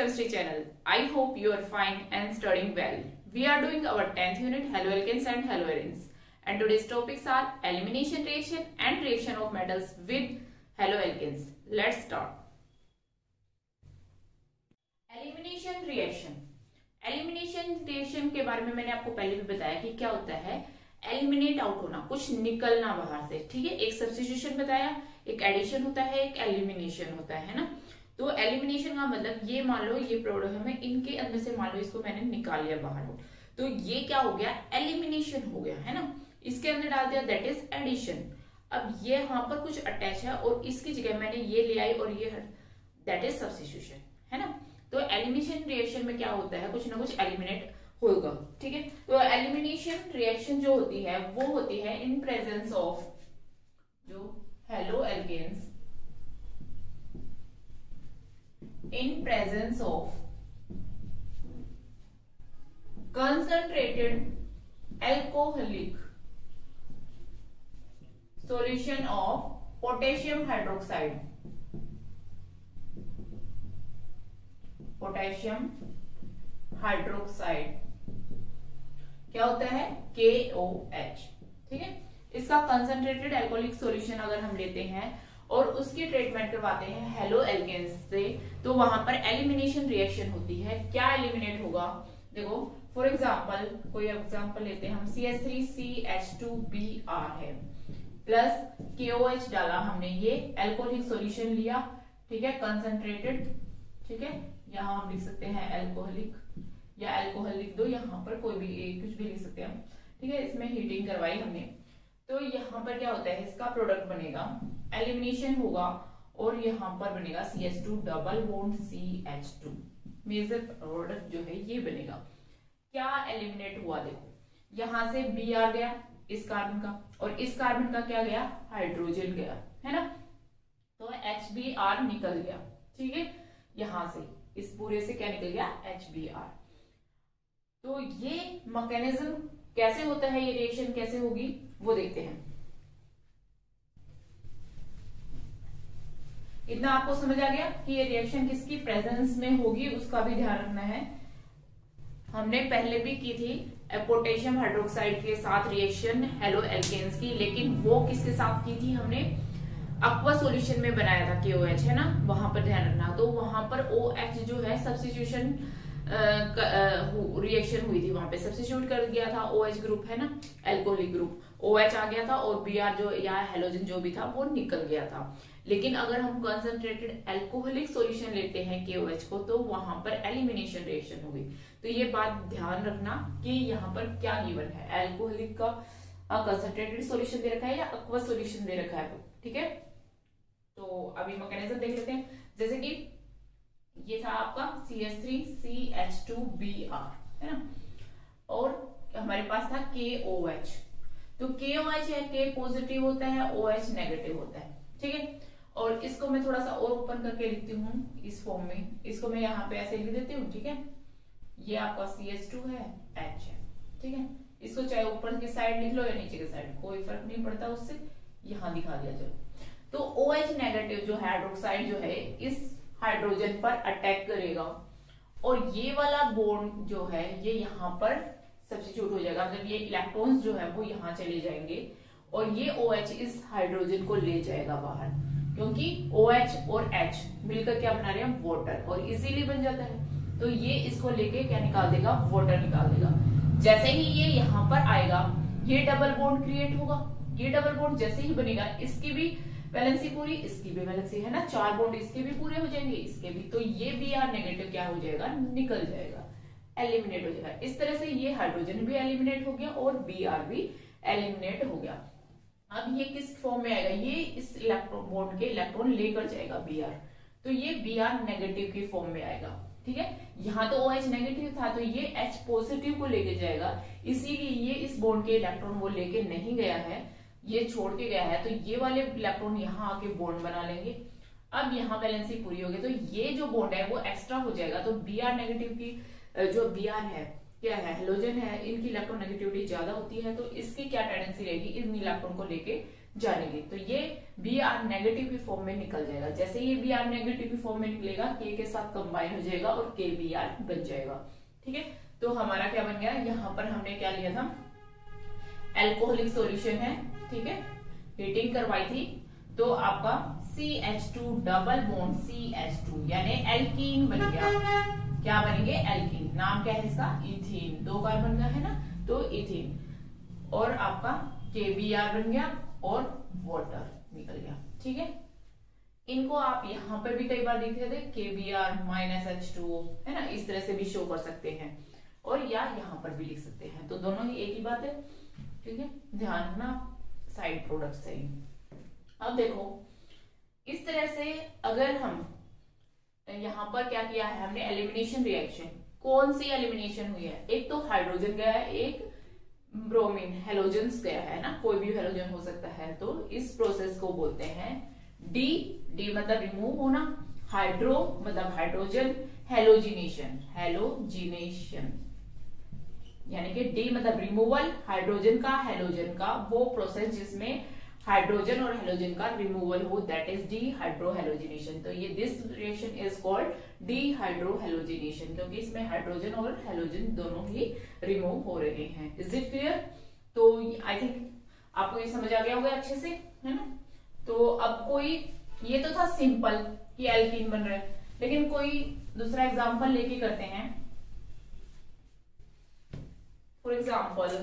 Chemistry channel. I hope you are fine and studying well. We are doing our 10th unit haloalkanes and haloarenes, and today's topics are elimination reaction and reaction of metals with haloalkanes. Let's start. Elimination reaction. Elimination reaction के बारे में मैंने आपको पहले भी बताया कि क्या होता है, एलिमिनेट आउट होना, कुछ निकलना बाहर से। ठीक है, एक सब्स्टिट्यूशन बताया, एक एडिशन होता है, एक एलिमिनेशन होता है ना। तो एलिमिनेशन का मतलब ये मान लो ये प्रोडक्ट है, इनके अंदर से मान लो इसको मैंने निकाल लिया बाहर, तो ये क्या हो गया, एलिमिनेशन हो गया है ना। इसके अंदर डाल दिया, दैट इज एडिशन। अब ये यहाँ पर कुछ अटैच है और इसकी जगह मैंने ये ले आई और ये, दैट इज सब्स्टिट्यूशन है ना। तो एलिमिनेशन रिएक्शन में क्या होता है, कुछ ना कुछ एलिमिनेट होगा। ठीक है, तो एलिमिनेशन रिएक्शन जो होती है वो होती है इन प्रेजेंस ऑफ जो haloalkanes, in presence of concentrated alcoholic solution of potassium hydroxide, क्या होता है, KOH। ठीक है, इसका कंसंट्रेटेड एल्कोहलिक सॉल्यूशन अगर हम लेते हैं और उसकी ट्रीटमेंट करवाते हैं हेलोएल्केन्स से, तो वहां पर एलिमिनेशन रिएक्शन होती है। क्या एलिमिनेट होगा, देखो फॉर एग्जांपल कोई एग्जांपल लेते हैं हम, CH3CH2Br है प्लस KOH डाला हमने, ये एल्कोहलिक सॉल्यूशन लिया। ठीक है, कंसंट्रेटेड। ठीक है, यहाँ हम लिख सकते हैं एल्कोहलिक या एल्कोहल लिख दो, यहाँ पर कोई भी कुछ भी लिख सकते हैं। ठीक है, इसमें हीटिंग करवाई हमने, तो यहाँ पर क्या होता है, इसका प्रोडक्ट बनेगा, एलिमिनेशन होगा और यहाँ पर बनेगा CH2 double bond CH2, major product जो है ये बनेगा। क्या एलिमिनेट हुआ, देखो यहाँ से Br गया इस कार्बन का और इस कार्बन का क्या गया, हाइड्रोजन गया है ना, तो HBr निकल गया। ठीक है, यहां से इस पूरे से क्या निकल गया, HBr। तो ये मैकेनिज्म कैसे होता है, ये रिएक्शन कैसे होगी वो देखते हैं। इतना आपको समझ आ गया कि ये रिएक्शन किसकी प्रेजेंस में होगी, उसका भी ध्यान रखना है। हमने पहले भी की थी पोटेशियम हाइड्रोक्साइड के साथ रिएक्शन हेलोएल्केन्स की, लेकिन वो किसके साथ की थी, हमने एक्वा सॉल्यूशन में बनाया था KOH है ना, वहां पर ध्यान रखना। तो वहां पर OH जो है सब्स्टिट्यूशन रिएक्शन हुई थी, वहां पे सब्स्टिट्यूट कर दिया था OH ग्रुप है ना, एल्कोहलिक ग्रुप, OH आ गया था और Br जो या हेलोजन जो भी था वो निकल गया था। लेकिन अगर हम कंसंट्रेटेड एल्कोहलिक सॉल्यूशन लेते हैं KOH को, तो वहां पर एलिमिनेशन रिएक्शन होगी। तो ये बात ध्यान रखना कि यहाँ पर क्या गिवन है, एल्कोहलिक का कंसंट्रेटेड सॉल्यूशन दे रखा है या एक्वा सॉल्यूशन दे रखा है। ठीक है, तो अभी मैकेनिज्म देख लेते हैं। जैसे कि ये था आपका CH3CH2Br है ना, और हमारे पास था KOH। तो KOH है, K पॉजिटिव होता है, OH नेगेटिव होता है। ठीक है, और इसको मैं थोड़ा सा और ओपन करके लिखती हूँ इस फॉर्म में, इसको मैं यहाँ पे ऐसे लिख देती हूँ। ठीक है, ये आपका CH2 है, H है। ठीक है, इसको चाहे ऊपर की साइड लिख लो या नीचे की साइड, कोई फर्क नहीं पड़ता उससे, यहाँ दिखा दिया जाए। तो OH नेगेटिव जो हाइड्रोक्साइड जो है इस हाइड्रोजन पर अटैक करेगा और ये वाला बॉन्ड जो है ये यहाँ पर सब्स्टिट्यूट हो जाएगा, मतलब ये इलेक्ट्रॉन्स जो है वो यहाँ चले जाएंगे और ये OH इस हाइड्रोजन को ले जाएगा बाहर, क्योंकि OH और H मिलकर क्या बना रहे हैं, वाटर, और इजीली बन जाता है। तो ये इसको लेके क्या निकाल देगा, वाटर निकाल देगा। जैसे ही ये यहाँ पर आएगा, ये डबल बॉन्ड क्रिएट होगा। ये डबल बॉन्ड जैसे ही बनेगा, इसकी भी वैलेंसी पूरी, इसकी भी वैलेंसी है ना, 4 बॉन्ड इसके भी पूरे हो जाएंगे, इसके भी। तो ये Br नेगेटिव क्या हो जाएगा, निकल जाएगा, एलिमिनेट हो जाएगा। इस तरह से ये हाइड्रोजन भी एलिमिनेट हो गया और Br भी एलिमिनेट हो गया। अब ये किस फॉर्म में आएगा, ये इस इलेक्ट्रॉन बॉन्ड के इलेक्ट्रॉन लेकर जाएगा Br, तो ये Br नेगेटिव की फॉर्म में आएगा। ठीक है, यहाँ तो OH नेगेटिव था तो ये H पॉजिटिव को लेके जाएगा, इसीलिए ये इस बॉन्ड के इलेक्ट्रॉन वो लेके नहीं गया है, ये छोड़ के गया है। तो ये वाले इलेक्ट्रॉन यहाँ आके बॉन्ड बना लेंगे। अब यहाँ वैलेंसी पूरी होगी, तो ये जो बॉन्ड है वो एक्स्ट्रा हो जाएगा। तो Br नेगेटिव की जो Br है क्या है, हेलोजन है, इनकी इलेक्ट्रॉन नेगेटिविटी ज्यादा होती है, तो इसकी क्या टेंडेंसी रहेगी, इन इलेक्ट्रॉन को लेके जानेंगे। तो ये Br नेगेटिव की फॉर्म में निकल जाएगा। जैसे ये Br नेगेटिव की फॉर्म में निकलेगा, K के साथ कंबाइन हो जाएगा और KBr बन जाएगा। ठीक है, तो हमारा क्या बन गया, यहाँ पर हमने क्या लिया था, एल्कोहलिक सॉल्यूशन है। ठीक है, हीटिंग करवाई थी, तो आपका CH2 डबल बॉन्ड CH2 यानी एल्कीन बन गया। क्या बनेंगे, एल्कीन। नाम क्या है इसका, इथीन। 2 कार्बन का है ना, तो इथीन। और आपका KBr बन गया और वाटर निकल गया। ठीक है, इनको आप यहाँ पर भी कई बार देखे थे, KBr माइनस H2O, है ना, इस तरह से भी शो कर सकते हैं, और या यहाँ पर भी लिख सकते हैं। तो दोनों ही एक ही बात है। ठीक है, ध्यान रखना साइड प्रोडक्ट से ही। अब देखो, इस तरह से अगर हम यहाँ पर क्या किया है हमने, एलिमिनेशन रिएक्शन। कौन सी एलिमिनेशन हुई है, एक तो हाइड्रोजन गया है, एक ब्रोमीन हेलोजेंस गया है ना, कोई भी हेलोजन हो सकता है। तो इस प्रोसेस को बोलते हैं डी मतलब रिमूव होना, हाइड्रो मतलब हाइड्रोजन, हेलोजिनेशन यानी कि डी मतलब रिमूवल हाइड्रोजन का हेलोजन का, वो प्रोसेस जिसमें हाइड्रोजन और हेलोजन का रिमूवल हो, दैट इज डीहाइड्रोहेलोजिनेशन। तो ये this reaction is called dehydrohalogenation, क्योंकि इसमें हाइड्रोजन और हेलोजन दोनों ही रिमूव हो रहे हैं। Is it clear? तो आई थिंक आपको ये समझ आ गया होगा अच्छे से, है ना। तो अब कोई, ये तो था सिंपल कि एल्कीन बन रहा है, लेकिन कोई दूसरा एग्जांपल लेके करते हैं। For example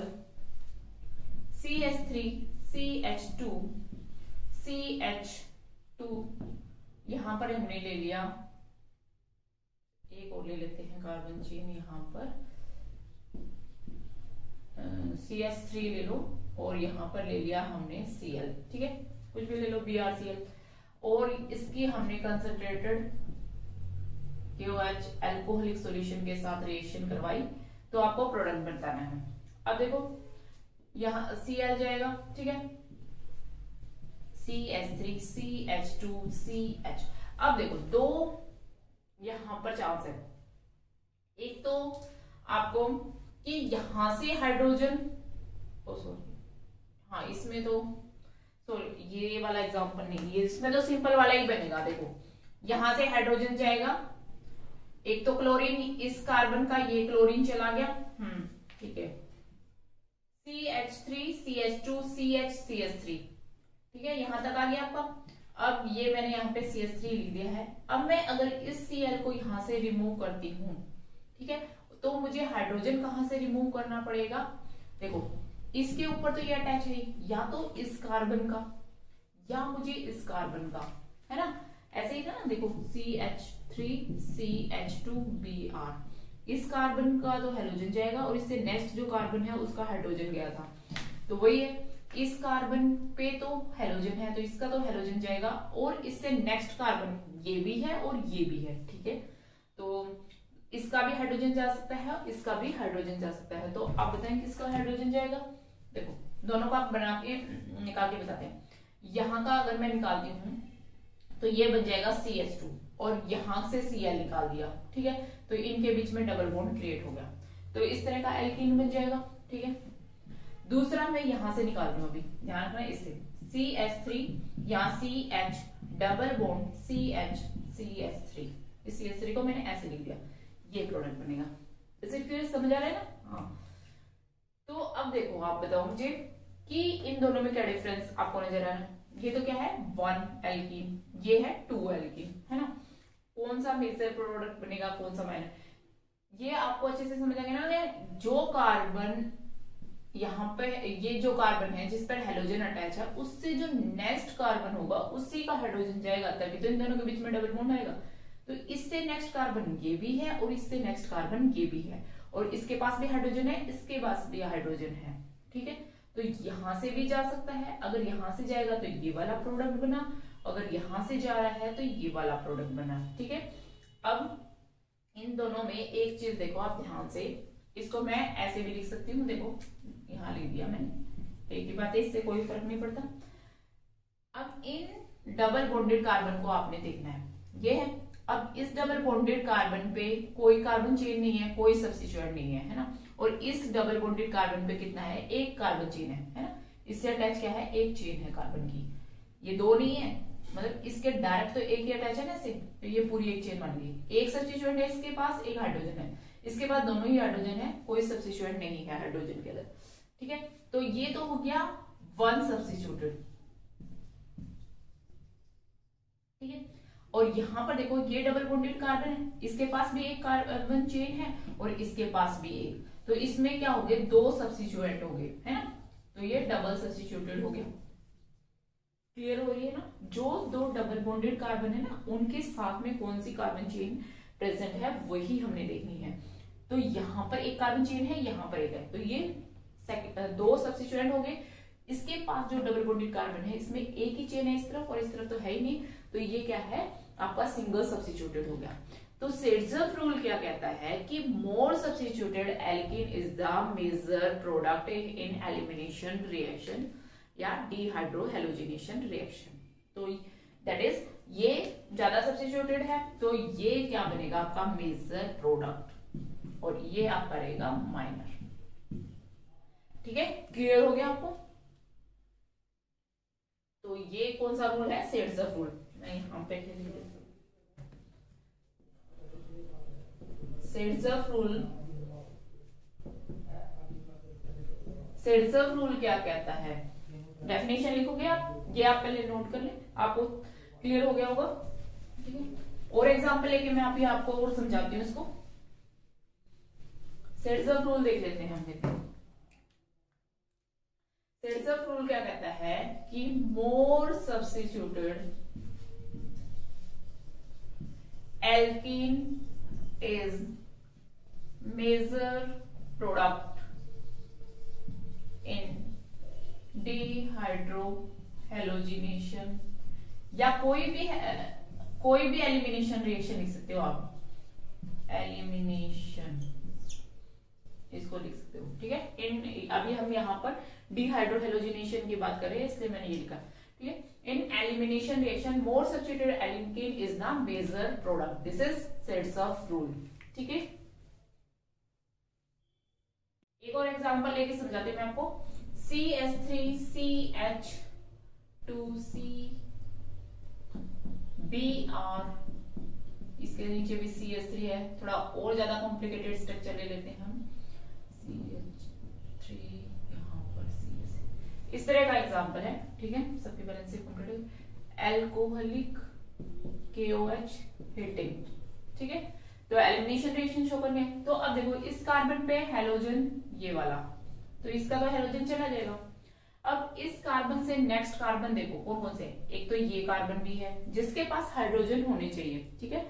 CH3 CH2 CH2, यहां पर हमने ले लिया, एक और ले लेते हैं कार्बन चेन, यहां पर CH3 ले लो, और यहां पर ले लिया हमने Cl। ठीक है, कुछ भी ले लो, BrCl, और इसकी हमने कंसंट्रेटेड KOH एल्कोहलिक सॉल्यूशन के साथ रिएक्शन करवाई, तो आपको प्रोडक्ट बताना है। अब देखो, यहाँ Cl जाएगा, ठीक है, CH3 CH2 CH। अब देखो, 2 यहां पर चांस है। एक तो आपको कि यहां से हाइड्रोजन, हाँ इसमें तो सॉरी ये वाला एग्जांपल नहीं, ये इसमें तो सिंपल वाला ही बनेगा। देखो, यहां से हाइड्रोजन जाएगा, एक तो क्लोरीन, इस कार्बन का ये क्लोरीन चला गया, ठीक है, CH3 CH2 CH CH3, ठीक है, यहां तक आ गया आपका। अब ये मैंने यहाँ पे CH3 लिख दिया है। अब मैं अगर इस Cl को यहां से रिमूव करती हूँ, ठीक है, तो मुझे हाइड्रोजन कहां से रिमूव करना पड़ेगा। देखो, इसके ऊपर तो ये अटैच है, या तो इस कार्बन का या मुझे इस कार्बन का, है ना, ऐसे ही था ना। देखो, CH3 CH2 Br, इस कार्बन का तो हेलोजन जाएगा, और इससे नेक्स्ट जो कार्बन है उसका हाइड्रोजन गया था, तो वही है। इस कार्बन पे तो हेलोजन है, तो इसका तो हेलोजन जाएगा, और इससे नेक्स्ट कार्बन ये भी है और ये भी है, ठीक है, तो इसका भी हाइड्रोजन जा सकता है, इसका भी हाइड्रोजन जा सकता है। तो आप बताएं किसका हाइड्रोजन जाएगा। देखो, दोनों का आप बना के निकाल के बताते हैं। यहाँ का अगर मैं निकालती हूँ तो ये बन जाएगा CH2, और यहां से Cl निकाल दिया, ठीक है, तो इनके बीच में डबल बॉन्ड क्रिएट हो गया, तो इस तरह का एल्कीन बन जाएगा। ठीक है, दूसरा मैं यहां से निकाल रही हूँ, अभी ध्यान रखना, इससे CH3 यहाँ CH double bond CH CH3, इस CH3 को मैंने ऐसे लिख दिया, ये प्रोडक्ट बनेगा। इसे क्लियर समझ आ रहा है ना। हाँ, तो अब देखो, आप बताओ मुझे कि इन दोनों में क्या डिफरेंस आपको नजर आ रहा है। ये तो क्या है, 1 एल्कीन, ये है 2 एल्कीन, है ना। कौन सा मेजर प्रोडक्ट बनेगा, कौन सा माइनर, ये आपको अच्छे से समझ आ गया ना। जो कार्बन यहाँ पे, ये जो कार्बन है जिस पर हेलोजन अटैच है, उससे जो नेक्स्ट कार्बन होगा उसी का हाइड्रोजन जाएगा, तभी तो इन दोनों के बीच में डबल बॉन्ड आएगा। तो इससे नेक्स्ट कार्बन ये भी है, और इससे नेक्स्ट कार्बन ये भी है, और इसके पास भी हाइड्रोजन है, इसके पास भी हाइड्रोजन है, ठीक है। तो यहां से भी जा सकता है, अगर यहां से जाएगा तो ये वाला प्रोडक्ट बना, अगर यहां से जा रहा है तो ये वाला प्रोडक्ट बना, ठीक है। अब इन दोनों में एक चीज देखो आप ध्यान से, इसको मैं ऐसे भी लिख सकती हूँ, देखो यहां लिख दिया मैंने, एक ही बात है, इससे कोई फर्क नहीं पड़ता। अब इन डबल बॉन्डेड कार्बन को आपने देखना है, ये है। अब इस डबल बॉन्डेड कार्बन पे कोई कार्बन चेन नहीं है, कोई सब्स्टिट्यूएंट नहीं है, है ना, और इस डबल बॉन्डेड कार्बन पे कितना है, एक कार्बन चेन है ना। इससे अटैच क्या है, एक चेन है कार्बन की, ये दो नहीं है, मतलब इसके डायरेक्ट तो एक ही अटैच है ना इससे, तो ये पूरी एक चेन बन गई। एक सब्स्टिट्यूएंट है इसके पास, एक हाइड्रोजन है, इसके पास दोनों ही हाइड्रोजन है, कोई सब्स्टिट्यूएंट नहीं है हाइड्रोजन के अंदर, ठीक है। तो ये तो हो गया वन सब्स्टिट्यूटेड, ठीक है। और यहाँ पर देखो ये डबल बॉन्डेड कार्बन है, इसके पास भी एक कार्बन चेन है और इसके पास भी एक, तो इसमें क्या हो गए, दो सब्स्टिट्यूएंट हो गए, है ना, तो ये डबल सब्स्टिट्यूटेड हो गया। क्लियर हो रही है ना, जो दो डबल बॉन्डेड कार्बन है ना, उनके साथ में कौन सी कार्बन चेन प्रेजेंट है वही हमने देखनी है। तो यहाँ पर एक कार्बन चेन है, यहाँ पर एक है, तो ये दो सब्स्टिट्यूएंट हो गए। इसके पास जो डबल बॉन्डेड कार्बन है इसमें एक ही चेन है इस तरफ और इस तरफ तो है ही नहीं, तो ये क्या है आपका सिंगल सब्स्टिट्यूटेड हो गया। तो सेड्जर्फ रूल क्या कहता है कि more substituted alkene is the major product in elimination reaction या डिहाइड्रोहेलोजिनेशन रिएक्शन। तो दैट इज ये ज्यादा सब्स्टिट्यूटेड है, तो ये क्या बनेगा आपका मेजर प्रोडक्ट और ये आपका रहेगा माइनर, ठीक है। क्लियर हो गया आपको। तो ये कौन सा रूल है, सेड्जर्फ रूल, मैं यहाँ पे लिख देती हूँ। सेड्जर्फ रूल, सेड्जर्फ रूल क्या कहता है, डेफिनेशन लिखोगे आप, ये आप पहले नोट कर ले, आपको क्लियर हो गया होगा, ठीक है। और एग्जांपल लेके मैं अभी आपको और समझाती हूँ इसको। सेड्जर्फ रूल देख लेते हैं हम, देखते हैं सेड्जर्फ रूल क्या कहता है कि more substituted alkene is major product in dehydrohalogenation या कोई भी एलिमिनेशन रिएक्शन लिख सकते हो आप, एलिमिनेशन इसको लिख सकते हो, ठीक है। इन अभी हम यहाँ पर डिहाइड्रोहेलोजिनेशन की बात कर रहे हैं इसलिए मैंने ये लिखा, ठीक है। In elimination reaction more substituted alkene is the major product, this is Saytzeff rule, ठीक है। एक और एग्जांपल लेके समझाते हैं मैं आपको। CH3CH2CBr, इसके नीचे भी CH3 है, थोड़ा और ज्यादा कॉम्प्लिकेटेड स्ट्रक्चर ले लेते हैं हम, CH3 यहाँ पर CH, इस तरह का एग्जांपल है, ठीक है। सबके बैलेंस से कंप्लीट, एल्कोहलिक KOH हिटिंग, ठीक है। तो एलिमिनेशन रिएक्शन शो करनी है। तो अब देखो इस कार्बन पे हेलोजन ये वाला, तो इसका तो हेलोजन चला जाएगा। अब इस कार्बन से नेक्स्ट कार्बन देखो कौन कौन से, एक तो ये कार्बन भी है जिसके पास हाइड्रोजन होने चाहिए, ठीक है।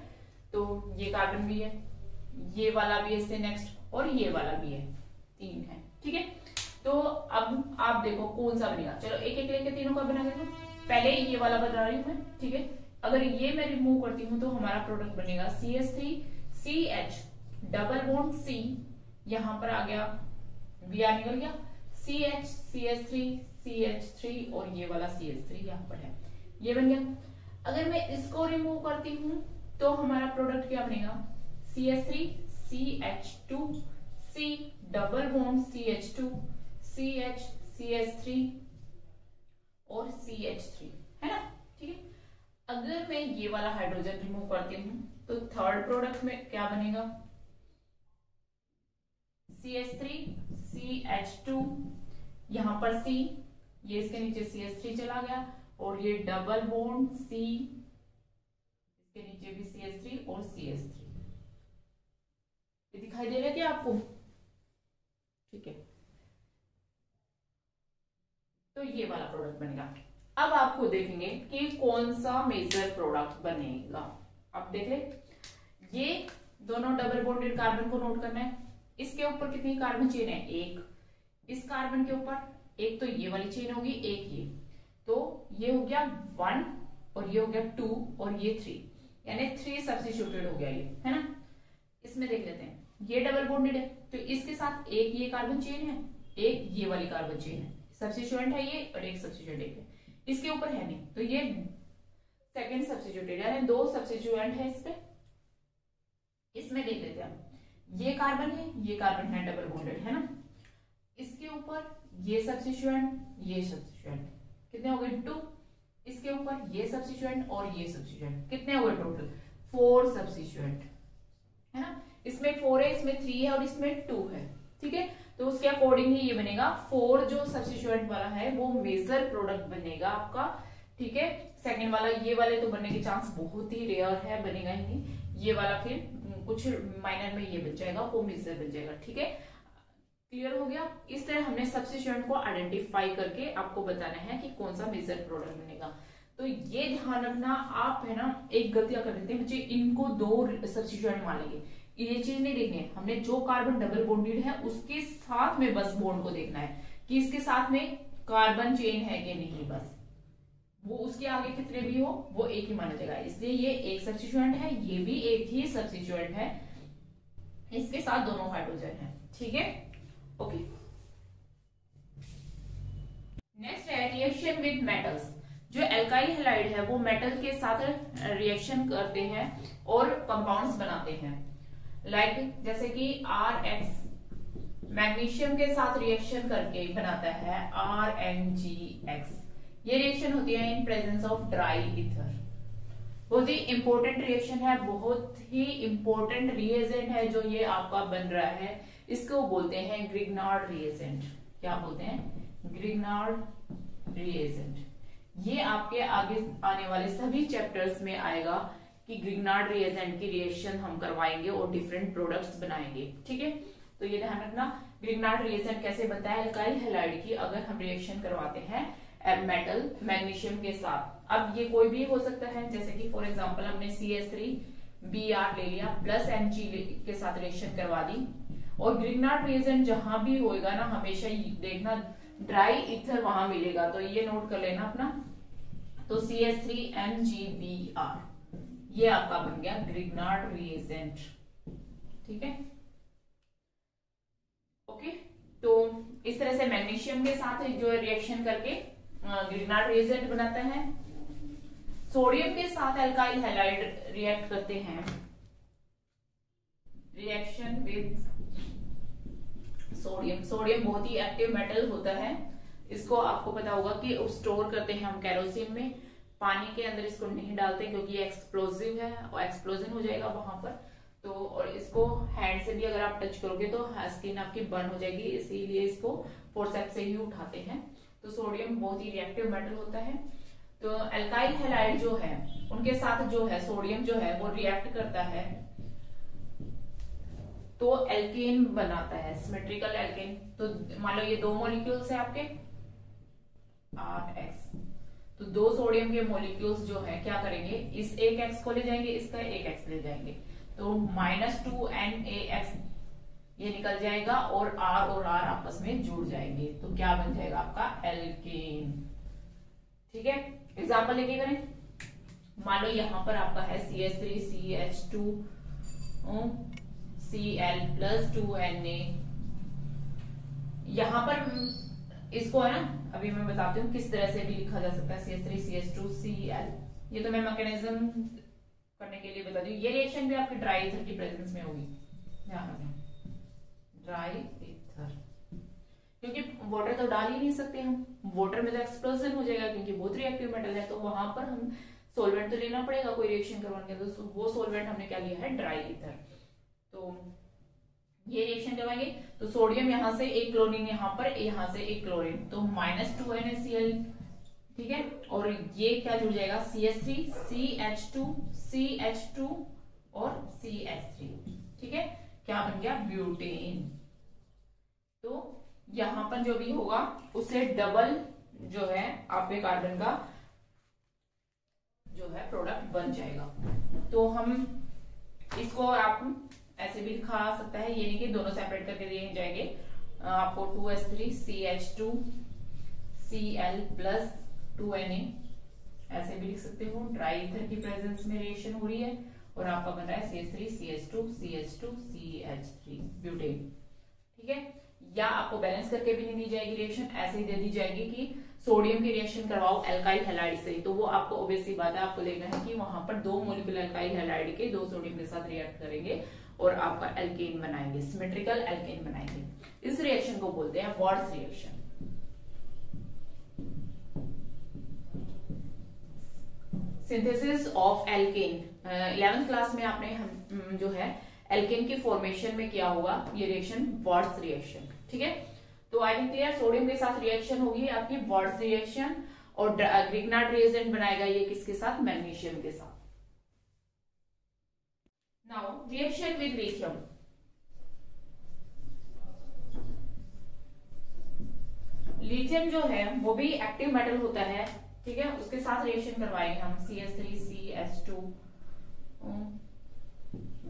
तो ये कार्बन भी है, ये वाला भी है इससे नेक्स्ट, और ये वाला भी है, तीन है, ठीक है। तो अब आप देखो कौन सा बनेगा, चलो एक एक लेके तीनों का बना देखो। पहले ये वाला बना रही हूं मैं, ठीक है। अगर ये मैं रिमूव करती हूँ तो हमारा प्रोडक्ट बनेगा CH3CH डबल बॉन्ड C, यहां पर आ गया Br निकल गया, CH3CH3 और ये वाला CH3 यहाँ पर है, ये बन गया। अगर मैं इसको रिमूव करती हूँ तो हमारा प्रोडक्ट क्या बनेगा, CH3CH2C double bond CH2 CH3 और CH3, है ना, ठीक है। अगर मैं ये वाला हाइड्रोजन रिमूव करती हूँ तो थर्ड प्रोडक्ट में क्या बनेगा, CH3CH2, यहां पर C, ये इसके नीचे CH3 चला गया और ये डबल बॉन्ड C, इसके नीचे भी CH3 और CH3, ये दिखाई दे रहा है क्या आपको, ठीक है। तो ये वाला प्रोडक्ट बनेगा। अब आपको देखेंगे कि कौन सा मेजर प्रोडक्ट बनेगा। अब देख ले, ये दोनों डबल बॉन्डेड कार्बन को नोट करना है। इसके ऊपर कितनी कार्बन चेन है, एक। इस कार्बन के ऊपर एक तो ये वाली चेन होगी, एक ये, तो ये हो गया 1 और ये हो गया 2 और ये 3, यानी 3 सब्स्टिट्यूटेड हो गया ये, है ना। इसमें देख लेते हैं, ये डबल बॉन्डेड है तो इसके साथ एक ये कार्बन चेन है, एक ये वाली कार्बन चेन है, सब्स्टिट्यूएंट है ये और एक सब्स्टिट्यूएंट एक है। इसके ऊपर है नहीं तो ये सेकंड सब्स्टिट्यूटेड, यानी 2 सब्स्टिट्यूएंट है इस पे। इसमें देख लेते हैं, ये कार्बन है, ये कार्बन है डबल बॉन्डेड, है ना। इसके ऊपर ये सब्स्टिट्यूएंट, ये सब्स्टिट्यूएंट, कितने हो गए 2, इसके ऊपर ये सब्स्टिट्यूएंट और ये सब्स्टिट्यूएंट, कितने हो गए टोटल 4 सब्स्टिट्यूएंट, है ना। इसमें 4 है, इसमें 3 है और इसमें 2 है, ठीक है। तो उसके अकॉर्डिंग ही ये बनेगा 4 जो सब्स्टिट्यूएंट वाला है वो मेजर प्रोडक्ट बनेगा आपका, ठीक है। सेकंड वाला, ये वाले तो बनने के चांस बहुत ही रेयर है, बनेगा ही नहीं। ये वाला फिर कुछ माइनर में ये बन जाएगा, वो मेजर बन जाएगा, ठीक है। क्लियर हो गया। इस तरह हमने सब्स्टिट्यूएंट को आइडेंटिफाई करके आपको बताना है कि कौन सा मेजर प्रोडक्ट बनेगा। तो ये ध्यान रखना, आप है ना एक गलतियां कर देते हैं बच्चे, इनको 2 सब्स्टिट्यूएंट मान लेंगे, ये चीज नहीं देखनी है। हमने जो कार्बन डबल बॉन्डेड है उसके साथ में बस बॉन्ड को देखना है कि इसके साथ में कार्बन चेन है कि नहीं, बस वो उसके आगे कितने भी हो वो एक ही माना जाएगा। इसलिए ये एक सब्स्टिट्यूएंट है, ये भी एक ही सब्स्टिट्यूएंट है, इसके साथ दोनों हाइड्रोजन है, ठीक है। ओके, नेक्स्ट है रिएक्शन विद मेटल्स। जो एल्काइल हैलाइड है वो मेटल के साथ रिएक्शन करते हैं और कंपाउंड्स बनाते हैं, लाइक जैसे कि RX मैग्नीशियम के साथ रिएक्शन करके बनाता है RMgX। ये रिएक्शन होती है in presence of dry ether. बहुत ही इंपॉर्टेंट रिएक्शन है, बहुत ही इंपॉर्टेंट रिएजेंट है जो ये आपका बन रहा है। इसको बोलते हैं ग्रिग्नार्ड रिएजेंट। क्या बोलते हैं? Grignard reagent. ये आपके आगे आने वाले सभी चैप्टर्स में आएगा कि ग्रिग्नार्ड रिएजेंट की रिएक्शन हम करवाएंगे और डिफरेंट प्रोडक्ट्स बनाएंगे, ठीक है। तो ये ध्यान रखना, ग्रिग्नार्ड रिएजेंट कैसे बनता है एल्काइल हैलाइड की अगर हम रिएक्शन करवाते हैं मेटल मैग्नीशियम के साथ। अब ये कोई भी हो सकता है, जैसे कि फॉर एग्जांपल हमने CH3Br ले लिया प्लस Mg के साथ रिएक्शन करवा दी। और ग्रिग्नार्ड रिएजेंट जहां भी होएगा ना, हमेशा देखना ड्राई ईथर वहां मिलेगा, तो ये नोट कर लेना अपना। तो CH3MgBr ये आपका बन गया ग्रिग्नार्ड रिएजेंट, ठीक है। ओके, तो इस तरह से मैग्नीशियम के साथ जो रिएक्शन करके ग्रिग्नार्ड रिएजेंट बनाता है। सोडियम के साथ एल्काइल हैलाइड रिएक्ट करते हैं, रिएक्शन विद सोडियम। सोडियम बहुत ही एक्टिव मेटल होता है, इसको आपको पता होगा कि स्टोर करते हैं हम केरोसिन में, पानी के अंदर इसको नहीं डालते क्योंकि ये एक्सप्लोजिव है और एक्सप्लोजन हो जाएगा वहां पर। तो और इसको हैंड से भी अगर आप टच करोगे तो स्किन आपकी बर्न हो जाएगी, इसीलिए इसको फोर्सेप्स से ही उठाते हैं। तो सोडियम बहुत ही रिएक्टिव मेटल होता है। तो एल्काइल हैलाइड जो है उनके साथ जो है सोडियम जो है वो रिएक्ट करता है तो एल्केन बनाता है, सिमेट्रिकल एल्केन। तो मान लो ये 2 मॉलिक्यूल्स है आपके RX, तो 2 सोडियम के मॉलिक्यूल्स जो है क्या करेंगे, इस एक X को ले जाएंगे, इसका एक X ले जाएंगे, तो -2NaX ये निकल जाएगा और R आपस में जुड़ जाएंगे, तो क्या बन जाएगा आपका एल्केन, ठीक है। एग्जाम्पल लेके करें, मान लो यहाँ पर आपका है CH3CH2 Cl + 2Na। यहाँ पर इसको है ना, अभी मैं बताती हूँ किस तरह से भी लिखा जा सकता है CH3CH2 Cl। ये तो मैं मैकेनिज्म करने के लिए बता दूं, ये रिएक्शन भी आपके ड्राई ईथर की प्रेजेंस में होगी, ध्यान रखना ड्राई ईथर, क्योंकि वाटर तो डाल ही नहीं सकते हम, वाटर में तो एक्सप्लोजन हो जाएगा क्योंकि बहुत रिएक्टिव मेटल है। तो वहां पर हम सोलवेंट तो लेना पड़ेगा कोई रिएक्शन करवाने के, तो वो सोलवेंट हमने क्या लिया है ड्राई ईथर। तो ये रिएक्शन करवाएंगे तो सोडियम यहाँ से एक क्लोरीन, यहाँ पर यहाँ से एक क्लोरीन, तो -2NaCl, ठीक है। और ये क्या जुड़ जाएगा CH3 CH2 CH2 और CH3, ठीक है। क्या बन गया ब्यूटेन। तो यहां पर जो भी होगा उससे डबल जो है आपके कार्बन का जो है प्रोडक्ट बन जाएगा। तो हम इसको आप ऐसे भी लिखा सकता है, ये नहीं कि दोनों सेपरेट करके दिए जाएंगे आपको। 2S3 CH2 Cl + 2Na ऐसे भी लिख सकते हो, ड्राई ईथर की प्रेजेंस में रिएक्शन हो रही है और आपका बन रहा है CH3 CH2 CH2 CH3 butane, ठीक है। या आपको बैलेंस करके भी नहीं दी जाएगी रिएक्शन, ऐसे ही दे दी जाएगी कि सोडियम की रिएक्शन करवाओ एल्काइल हैलाइड से, तो वो आपको ऑब्वियसली बात है, आपको देखना है कि वहां पर 2 मॉलिक्यूल एल्काइल हैलाइड के 2 सोडियम के साथ रिएक्ट करेंगे और आपका एल्केन बनाएंगे, सिमेट्रिकल एल्केन बनाएंगे। इस रिएक्शन को बोलते हैं warts reaction. Synthesis of alkene, 11th class में आपने जो है एल्केन की फॉर्मेशन में किया होगा ये रिएक्शन वॉर्ट्स रिएक्शन, ठीक है। तो आई थिंक क्लियर, सोडियम के साथ रिएक्शन होगी आपकी वॉर्ट्स रिएक्शन और ग्रिग्नार्ड रिएजेंट बनाएगा ये किसके साथ, मैग्नीशियम के साथ। Now reaction with lithium, lithium जो है वो भी एक्टिव मेटल होता है, ठीक है। उसके साथ रिएक्शन करवाएंगे हम CH3CH2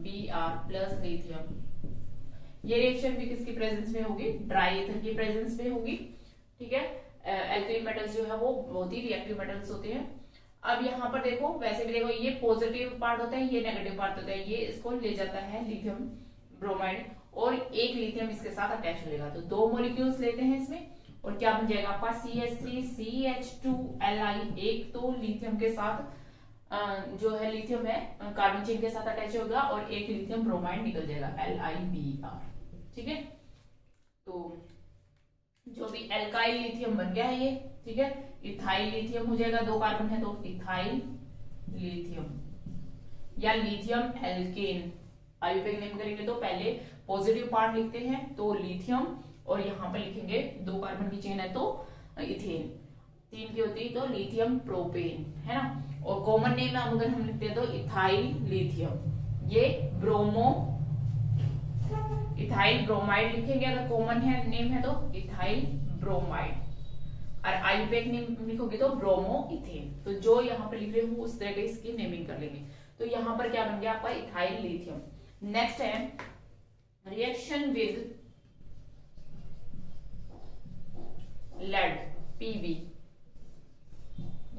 Br प्लस लिथियम। ये रिएक्शन भी किसकी प्रेजेंस में होगी, ड्राई ईथर की प्रेजेंस में होगी, ठीक है। एल्कली मेटल्स जो है वो बहुत ही रिएक्टिव मेटल्स होते हैं। अब यहाँ पर देखो, वैसे भी देखो ये पॉजिटिव पार्ट होता है, ये नेगेटिव पार्ट होता है, ये इसको ले जाता है लिथियम ब्रोमाइड और एक लिथियम इसके साथ अटैच हो जाएगा, तो 2 मॉलिक्यूल्स लेते हैं इसमें और क्या बन जाएगा आपका CH3CH2Li, एक तो लिथियम के साथ जो है लिथियम है कार्बन चेन के साथ अटैच होगा और एक लिथियम ब्रोमाइड निकल जाएगा LiBr, ठीक है। तो जो भी एल्काइल लिथियम बन गया है ये, ठीक है, इथाइल लिथियम हो जाएगा, 2 कार्बन है तो इथाइल लिथियम या लिथियम एल्केन। आयुर्वेद नेम करेंगे तो पहले पॉजिटिव पार्ट लिखते हैं तो लिथियम और यहाँ पर लिखेंगे 2 कार्बन की चेन है तो इथेन, 3 की होती है तो लिथियम प्रोपेन, है ना। और कॉमन नेम अगर हम लिखते हैं तो इथाइल लिथियम, ये ब्रोमो इथाइल ब्रोमाइड लिखेंगे अगर कॉमन है नेम है तो इथाइल ब्रोमाइड, और आयुर्वेद नेम लिखोगे तो ब्रोमो इथेन। तो जो यहाँ पर लिख रहे हो उस तरह के इसकी नेमिंग कर लेंगे। तो यहाँ पर क्या बन गया आपका इथाइल लिथियम। नेक्स्ट है रिएक्शन विद लेड Pb,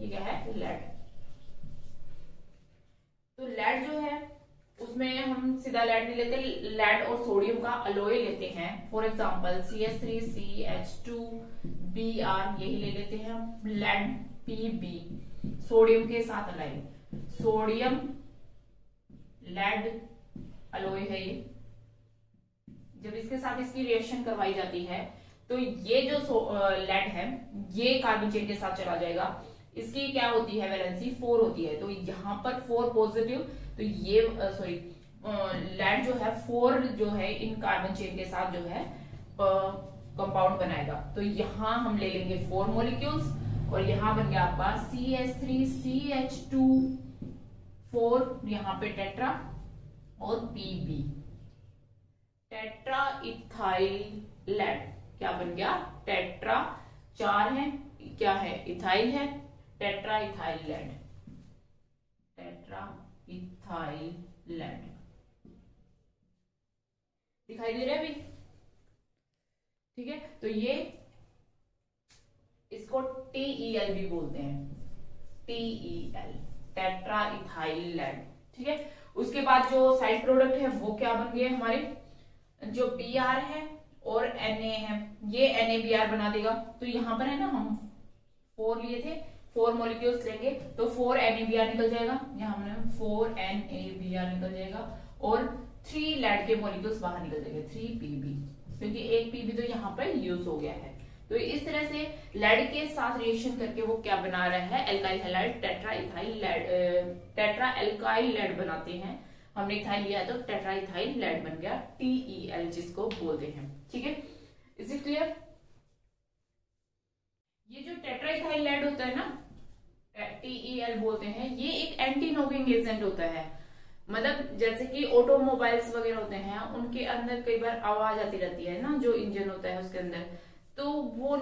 ये क्या है लेड। तो लेड जो है उसमें हम सीधा लेड नहीं लेते, लेड और सोडियम का अलॉय लेते हैं। फॉर एग्जांपल CH3CH2Br यही ले लेते हैं हम, लेड Pb सोडियम के साथ अलाइन, सोडियम लेड अलॉय है ये। जब इसके साथ इसकी रिएक्शन करवाई जाती है तो ये जो लेड है ये कार्बन चेन के साथ चला जाएगा, इसकी क्या होती है वैलेंसी 4 होती है, तो यहाँ पर 4 पॉजिटिव, तो ये लेड जो है 4 जो है इन कार्बन चेन के साथ जो है कंपाउंड बनाएगा। तो यहाँ हम ले लेंगे 4 मॉलिक्यूल्स और यहाँ बन गया आपका CH3CH2 4, यहाँ पे टेट्रा और Pb टेट्रा इथाइल लेड, क्या बन गया टेट्रा, 4 है, क्या है इथाइल है, tetra ethyl lead, tetra ethyl lead दिखाई दे रहा है अभी, ठीक है। तो ये इसको TeL भी बोलते हैं, TeL टेट्रा इथाइल लेड, ठीक है। उसके बाद जो साइड प्रोडक्ट है वो क्या बन गए हमारे, जो Br है और Na है, ये NaBr बना देगा। तो यहाँ पर है ना हम 4 लिए थे, 4 मॉलिक्यूल्स लेंगे तो 4 NaBr निकल जाएगा, यहाँ हमने 4 NaBr निकल जाएगा और 3 लेड के मॉलिक्यूल्स बाहर निकल जाएंगे, 3 Pb, क्योंकि एक Pb तो यहाँ पर यूज हो गया है। तो इस तरह से लेड के साथ रिएक्शन करके वो क्या बना रहा है, alkyl halide tetra ethyl lead, tetra alkyl lead बनाते हैं। हमने इथाइल लिया तो टेट्रा इथाइल लेड बन गया, TeL जिसको बोलते हैं, ठीक है। Is it clear? ये जो टेट्रा इथाइल लेड होता है ना, TeL बोलते हैं, ये एक एंटी नॉकिंग एजेंट होता है। मतलब जैसे कि ऑटोमोबाइल्स वगैरह होते हैं उनके अंदर कई बार आवाज आती रहती है ना, जो इंजन होता है उसके अंदर, तो वो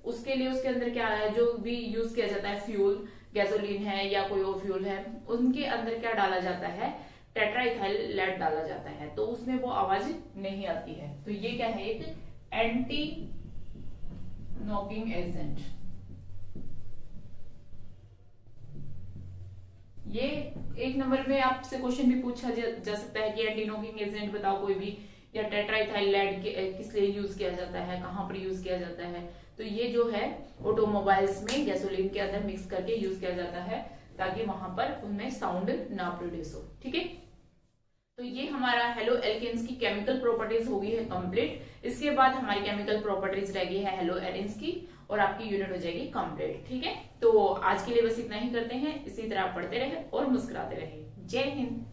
उसके लिए उसके अंदर क्या है, जो भी यूज किया जाता है फ्यूल, गैसोलीन है या कोई और फ्यूल है, उनके अंदर क्या डाला जाता है, टेट्रा इथाइल लेड डाला जाता है, तो उसमें वो आवाज नहीं आती है। तो ये क्या है, एक एंटी नॉकिंग एजेंट। ये 1 नंबर में आपसे क्वेश्चन भी पूछा जा सकता है कि एंटी नॉकिंग एजेंट बताओ कोई भी, या टेट्रा इथाइल लेड किस लिए यूज किया जाता है, कहां पर यूज किया जाता है। तो ये जो है ऑटोमोबाइल्स में गैसोलीन के अंदर मिक्स करके यूज किया जाता है ताकि वहां पर उनमें साउंड ना प्रोड्यूस हो। ठीक है, तो ये हमारा हेलो एल्केन्स की केमिकल प्रॉपर्टीज हो गई है कंप्लीट। इसके बाद हमारी केमिकल प्रॉपर्टीज रह गई है हेलो एरिन्स की और आपकी यूनिट हो जाएगी कंप्लीट। ठीक है, तो आज के लिए बस इतना ही करते हैं। इसी तरह आप पढ़ते रहे और मुस्कुराते रहे। जय हिंद।